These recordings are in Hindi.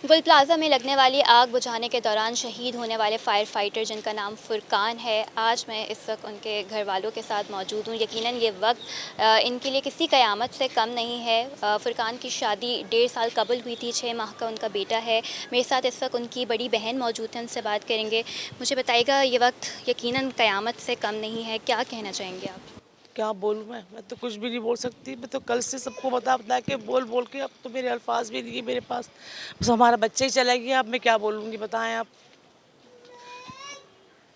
गुल प्लाज़ा में लगने वाली आग बुझाने के दौरान शहीद होने वाले फायर फाइटर जिनका नाम फुरकान है, आज मैं इस वक्त उनके घर वालों के साथ मौजूद हूँ। यकीनन ये वक्त इनके लिए किसी क़यामत से कम नहीं है। फुरकान की शादी 1.5 साल कबल हुई थी, 6 माह का उनका बेटा है। मेरे साथ इस वक्त उनकी बड़ी बहन मौजूद है, उनसे बात करेंगे। मुझे बताइएगा, ये वक्त यकीनन क़यामत से कम नहीं है, क्या कहना चाहेंगे आप? क्या बोलूँ मैं तो कुछ भी नहीं बोल सकती। मैं तो कल से सबको बता बता के बोल के अब तो मेरे अल्फाज भी नहीं है मेरे पास। बस हमारा बच्चा ही चला गया, अब मैं क्या बोलूँगी बताएं आप।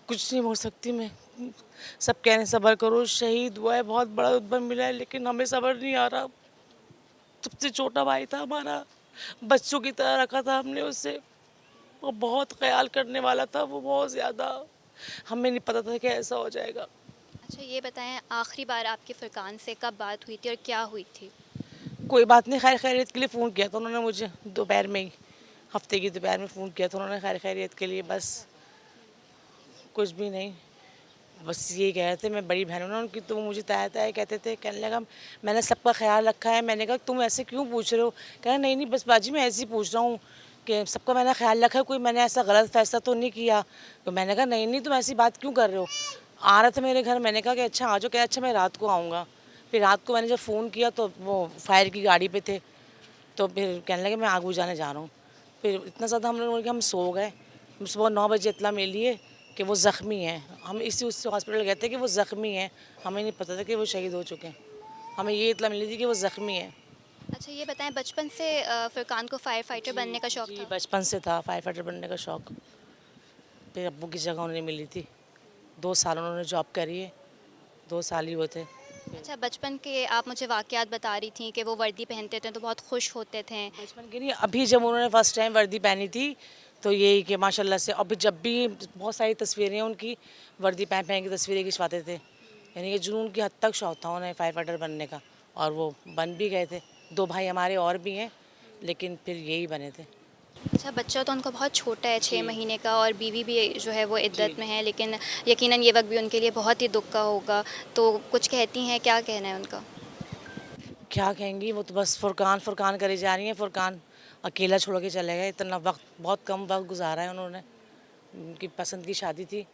कुछ नहीं बोल सकती मैं। सब कह रहे हैं सब्र करो, शहीद हुआ है, बहुत बड़ा रुतबा मिला है, लेकिन हमें सब्र नहीं आ रहा। सबसे छोटा भाई था हमारा, बच्चों की तरह रखा था हमने उसे। वो बहुत ख्याल करने वाला था, वो बहुत ज़्यादा। हमें नहीं पता था कि ऐसा हो जाएगा। अच्छा, ये बताएं, आखिरी बार आपकी फुरकान से कब बात हुई थी और क्या हुई थी? कोई बात नहीं, खैर खैरियत के लिए फ़ोन किया था उन्होंने मुझे दोपहर में ही। हफ्ते की दोपहर में फ़ोन किया था उन्होंने खैर खैरियत के लिए, बस कुछ भी नहीं। बस ये कह रहे थे, मैं बड़ी बहन हूँ ना उनकी, तो वो मुझे ताया ताया कहते थे। कहने लगा मैंने सबका ख्याल रखा है। मैंने कहा तुम ऐसे क्यों पूछ रहे हो? कह रहे नहीं नहीं बस बाजी मैं ऐसे ही पूछ रहा हूँ कि सबका मैंने ख्याल रखा है, कोई मैंने ऐसा गलत फैसला तो नहीं किया। तो मैंने कहा नहीं नहीं तुम ऐसी बात क्यों कर रहे हो? आ रहे थे मेरे घर, मैंने कहा कि अच्छा आ जाओ। कह अच्छा मैं रात को आऊँगा। फिर रात को मैंने जब फ़ोन किया तो वो फायर की गाड़ी पे थे। तो फिर कहने लगे मैं आग बुझाने जा रहा हूँ। फिर इतना ज़्यादा हम लोगों ने कि हम सो गए। सुबह 9 बजे इत्तला मिली है कि वो ज़ख्मी हैं। हम इसी उस हॉस्पिटल गए थे कि वो ज़ख्मी हैं। हमें नहीं पता था कि वो शहीद हो चुके हैं। हमें ये इत्तला मिली थी कि वो ज़ख्मी हैं। अच्छा, ये बताएं, बचपन से फुरकान को फायर फाइटर जी, बनने का शौक़ जी था? बचपन से था फायर फाइटर बनने का शौक़। फिर अब्बू की जगह उन्हें मिली थी। 2 साल उन्होंने जॉब करी है। 2 साल ही हुए थे। फिर अच्छा, बचपन के आप मुझे वाक़यात बता रही थीं कि वो वर्दी पहनते थे तो बहुत खुश होते थे। बचपन की नहीं, अभी जब उन्होंने फर्स्ट टाइम वर्दी पहनी थी तो यही कि माशाल्लाह से अभी जब भी बहुत सारी तस्वीरें हैं उनकी, वर्दी पहन पहन की तस्वीरें खिंचवाते थे। यानी कि जुनून की हद तक शौक था उन्हें फायर फाइटर बनने का, और वो बन भी गए थे। 2 भाई हमारे और भी हैं, लेकिन फिर यही बने थे। अच्छा, बच्चा तो उनका बहुत छोटा है, 6 जी महीने का, और बीवी भी जो है वो जी। इद्दत में है, लेकिन यकीनन ये वक़्त भी उनके लिए बहुत ही दुःख का होगा। तो कुछ कहती हैं, क्या कहना है उनका? क्या कहेंगी, वो तो बस फुरकान फुरकान करे जा रही हैं। फुरकान अकेला छोड़ के चले गए। इतना वक्त, बहुत कम वक्त गुजारा है उन्होंने। उनकी पसंद की शादी थी।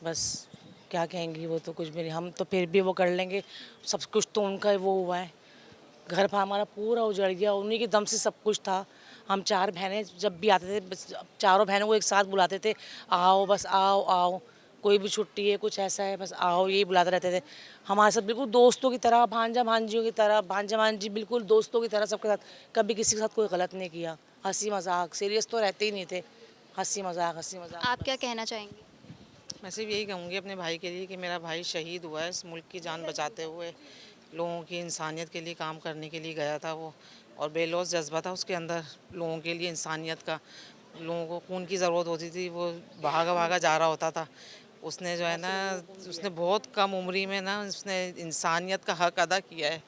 बस क्या कहेंगी, वो तो कुछ भी नहीं। हम तो फिर भी वो कर लेंगे। सब कुछ तो उनका ही वो हुआ है। घर पर हमारा पूरा उजड़ गया, उन्हीं के दम से सब कुछ था। हम 4 बहनें जब भी आते थे, बस चारों बहनों को एक साथ बुलाते थे, आओ बस आओ आओ। कोई भी छुट्टी है, कुछ ऐसा है, बस आओ, यही बुलाते रहते थे। हमारे साथ बिल्कुल दोस्तों की तरह, भांजा भांजियों की तरह, भांजा भांजी बिल्कुल दोस्तों की तरह सबके साथ। कभी किसी के साथ कोई गलत नहीं किया। हंसी मजाक, सीरियस तो रहते ही नहीं थे। हंसी मजाक आप क्या बस। कहना चाहेंगी? मैं सिर्फ यही कहूँगी अपने भाई के लिए कि मेरा भाई शहीद हुआ है इस मुल्क की जान बचाते हुए। लोगों की इंसानियत के लिए काम करने के लिए गया था वो, और बेलौस जज्बा था उसके अंदर लोगों के लिए, इंसानियत का। लोगों को खून की ज़रूरत होती थी, वो भागा भागा जा रहा होता था। उसने जो है ना, उसने बहुत कम उम्री में ना उसने इंसानियत का हक अदा किया है।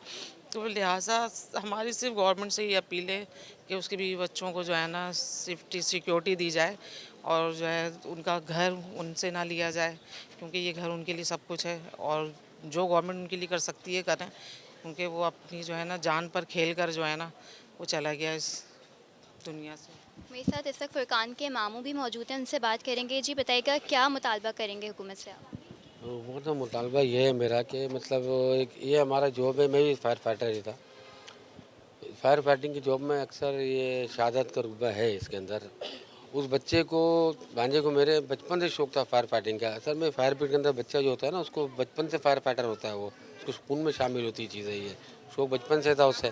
तो लिहाजा हमारी सिर्फ गवर्नमेंट से ये अपील है कि उसके बीवी बच्चों को जो है ना सेफ्टी सिक्योरिटी दी जाए, और जो है उनका घर उनसे ना लिया जाए, क्योंकि ये घर उनके लिए सब कुछ है। और जो गवर्नमेंट उनके लिए कर सकती है करें, क्योंकि वो अपनी जो है ना जान पर खेल कर जो है ना वो चला गया इस दुनिया से। मेरे साथ इस वक़्त फुरकान के मामू भी मौजूद हैं, उनसे बात करेंगे। जी बताइएगा, क्या मुतालबा करेंगे हुकूमत से आप? वो तो मुतालबा ये है मेरा कि मतलब एक ये हमारा जॉब है। मैं भी फायर फाइटर ही था। फायर फाइटिंग की जॉब में अक्सर ये शहादत का रुतबा है इसके अंदर। उस बच्चे को, भांजे को, मेरे बचपन से शौक था फायर फाइटिंग का। असल में फायर फाइटिंग के अंदर बच्चा जो होता है ना, उसको बचपन से फायर फाइटर होता है। वो उसको खून में शामिल होती है चीज़ है ये। शौक बचपन से था उससे,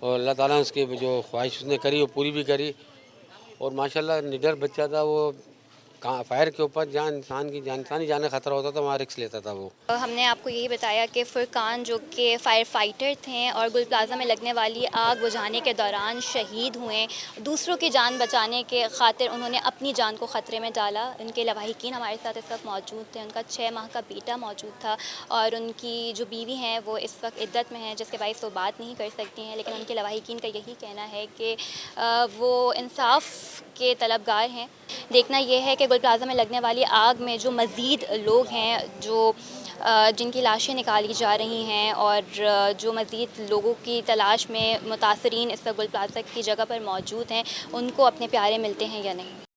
और अल्लाह ताला ने उसकी जो ख्वाहिश उसने करी वो पूरी भी करी। और माशाल्लाह निडर बच्चा था वो। कहाँ फायर के ऊपर जहाँ इंसान की जान, इंसानी जान का खतरा होता था, वहाँ रिस्क लेता था वो। हमने आपको यही बताया कि फुरकान जो कि फायर फाइटर थे और गुल प्लाज़ा में लगने वाली आग बुझाने के दौरान शहीद हुए। दूसरों की जान बचाने के खातिर उन्होंने अपनी जान को ख़तरे में डाला। उनके लवाहिकीन हमारे साथ इस वक्त मौजूद थे। उनका 6 माह का बेटा मौजूद था, और उनकी जो बीवी हैं वो इस वक्त इद्दत में हैं, जिसके बायस वो बात नहीं कर सकती हैं। लेकिन उनके लवाहिकीन का यही कहना है कि वो इंसाफ़ के तलबगार हैं। देखना ये है कि गुल प्लाज़ा में लगने वाली आग में जो मज़ीद लोग हैं, जो जिनकी लाशें निकाली जा रही हैं और जो मज़ीद लोगों की तलाश में मुतासरीन इस गुल प्लाज़ा की जगह पर मौजूद हैं, उनको अपने प्यारे मिलते हैं या नहीं।